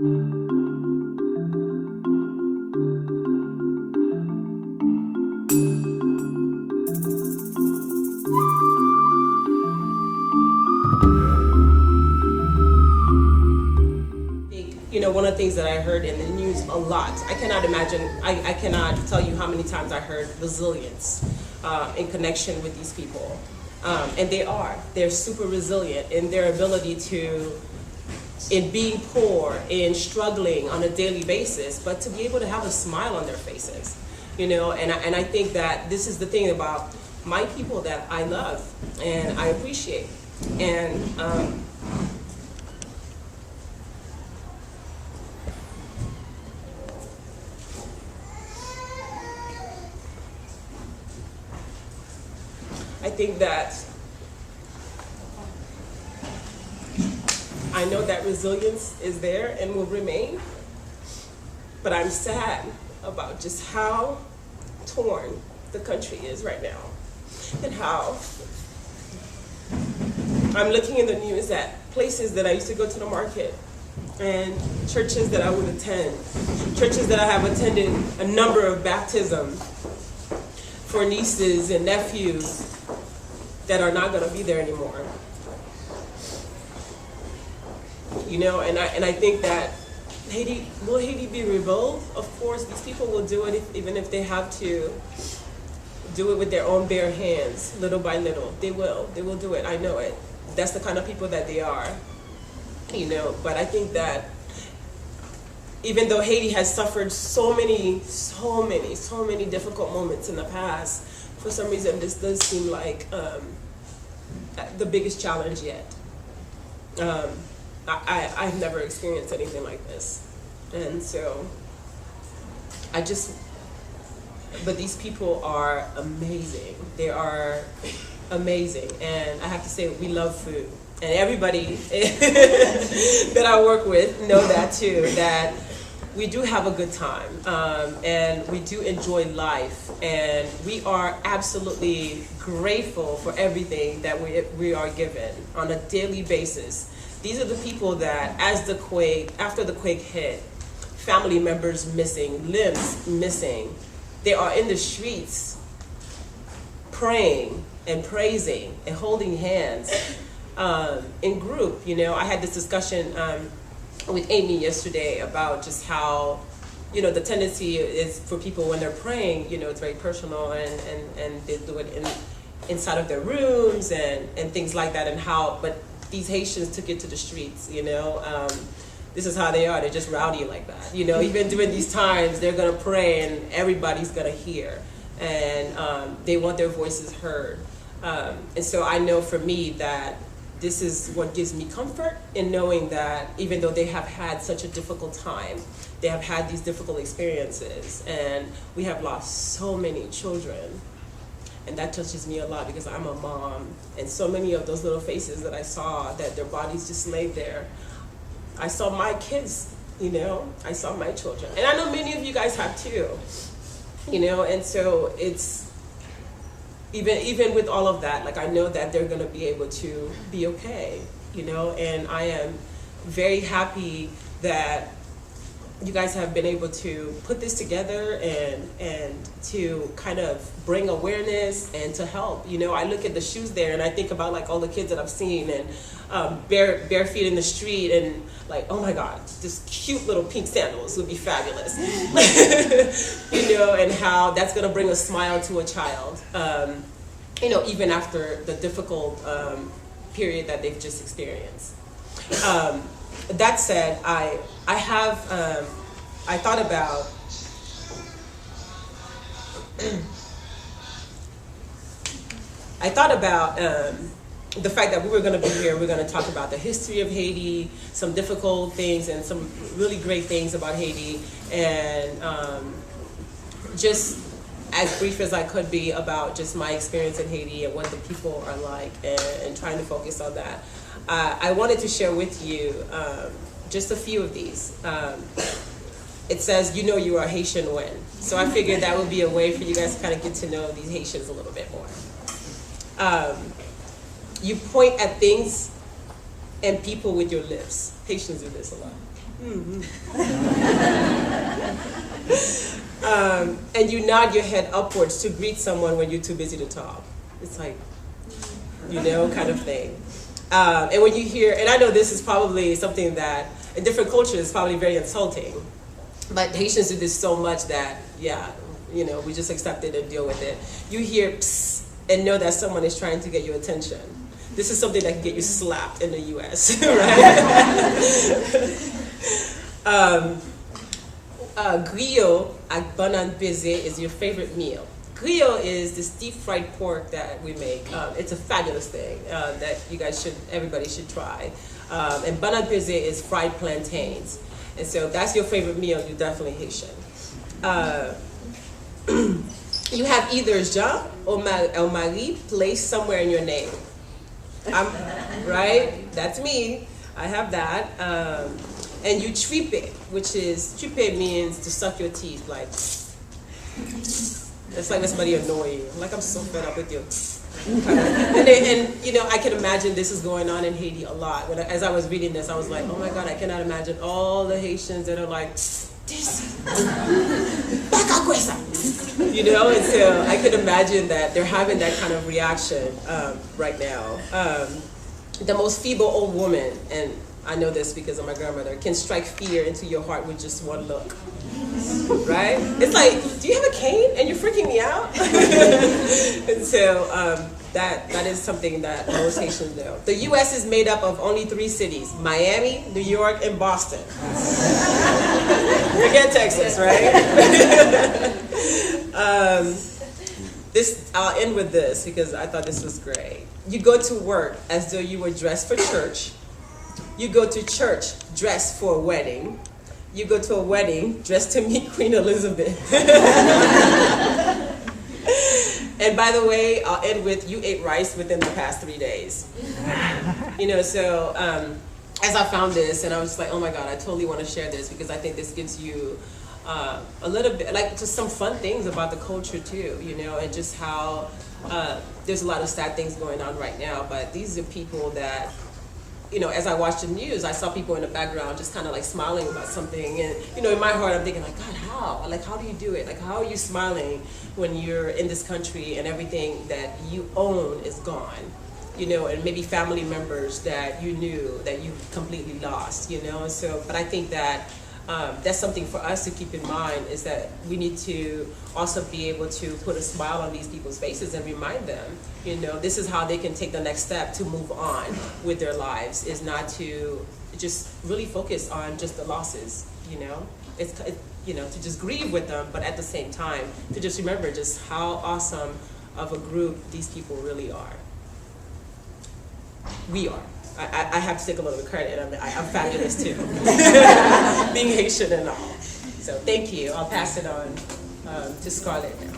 You know, one of the things that I heard in the news a lot, I cannot imagine, I cannot tell you how many times I heard resilience in connection with these people. And they're super resilient in their ability to, in being poor, in struggling on a daily basis, but to be able to have a smile on their faces, you know, and I think that this is the thing about my people that I love and I appreciate. And I think that I know that resilience is there and will remain, but I'm sad about just how torn the country is right now and how I'm looking in the news at places that I used to go to the market and churches that I would attend, churches that I have attended a number of baptisms for nieces and nephews that are not going to be there anymore. You know, and I think that will Haiti be rebuilt? Of course, these people will do it even if they have to do it with their own bare hands, little by little. They will do it, I know it. That's the kind of people that they are, you know, but I think that even though Haiti has suffered so many difficult moments in the past, for some reason this does seem like the biggest challenge yet. I've never experienced anything like this. And so but these people are amazing. They are amazing. And I have to say, we love food. And everybody that I work with know that too, that we do have a good time, and we do enjoy life, and we are absolutely grateful for everything that we are given on a daily basis. These are the people that, after the quake hit, family members missing, limbs missing, they are in the streets praying and praising and holding hands in group. You know, I had this discussion with Amy yesterday about just how, you know, the tendency is for people when they're praying, you know, it's very personal and they do it inside of their rooms and things like that, and how, but these Haitians took it to the streets, you know. This is how they are, they're just rowdy like that, you know. Even during these times, they're gonna pray and everybody's gonna hear, and they want their voices heard. And so I know for me that this is what gives me comfort in knowing that even though they have had such a difficult time, they have had these difficult experiences, and we have lost so many children. And that touches me a lot because I'm a mom, and so many of those little faces that I saw, that their bodies just laid there. I saw my kids, you know, I saw my children. And I know many of you guys have too, you know, and so it's, even with all of that, like, I know that they're gonna be able to be okay, you know, and I am very happy that you guys have been able to put this together and to kind of bring awareness and to help. You know, I look at the shoes there and I think about like all the kids that I've seen and bare feet in the street, and like, oh my God, just cute little pink sandals would be fabulous. You know, and how that's gonna bring a smile to a child, you know, even after the difficult period that they've just experienced. That said, I thought about the fact that we were going to be here. We're going to talk about the history of Haiti, some difficult things and some really great things about Haiti, and just as brief as I could be about just my experience in Haiti and what the people are like, and trying to focus on that. I wanted to share with you just a few of these. It says, you know you are Haitian when. So I figured that would be a way for you guys to kind of get to know these Haitians a little bit more. You point at things and people with your lips. Haitians do this a lot. And you nod your head upwards to greet someone when you're too busy to talk. It's like, kind of thing. And when you hear, and I know this is probably something that in different cultures is probably very insulting, but Haitians do this so much that, we just accept it and deal with it. You hear psst and know that someone is trying to get your attention. This is something that can get you slapped in the US, right? Griot at bon appetit is your favorite meal. Griot is this deep fried pork that we make. It's a fabulous thing that everybody should try. And bon appetit is fried plantains. And so if that's your favorite meal, you're definitely Haitian. You have either Jean or Marie placed somewhere in your name. Right? That's me. I have that. And you tripe, tripe means to suck your teeth, like, it's like when somebody annoy you. Like, I'm so fed up with you. And I can imagine this is going on in Haiti a lot. As I was reading this, I was like, oh my God, I cannot imagine all the Haitians that are like, this, and so I could imagine that they're having that kind of reaction right now. The most feeble old woman, and I know this because of my grandmother, can strike fear into your heart with just one look. Right? It's like, do you have a cane and you're freaking me out? And so that is something that most Haitians know. The U.S. is made up of only 3 cities: Miami, New York, and Boston. Forget Texas, right? I'll end with this because I thought this was great. You go to work as though you were dressed for church. You go to church dressed for a wedding. You go to a wedding dressed to meet Queen Elizabeth. And by the way, I'll end with, you ate rice within the past 3 days. So as I found this, and I was just like, oh my God, I totally want to share this because I think this gives you a little bit, like just some fun things about the culture too, and just how there's a lot of sad things going on right now, but these are people that, as I watched the news, I saw people in the background just kind of like smiling about something. And, in my heart, I'm thinking like, God, how? Like, how do you do it? Like, how are you smiling when you're in this country and everything that you own is gone? And maybe family members that you knew that you completely lost, So, but I think that that's something for us to keep in mind, is that we need to also be able to put a smile on these people's faces and remind them, this is how they can take the next step to move on with their lives, is not to just really focus on just the losses, It's to just grieve with them, but at the same time, to just remember just how awesome of a group these people really are. We are. I have to take a little bit of credit. I'm fabulous too, being Haitian and all. So thank you. I'll pass it on to Scarlett now.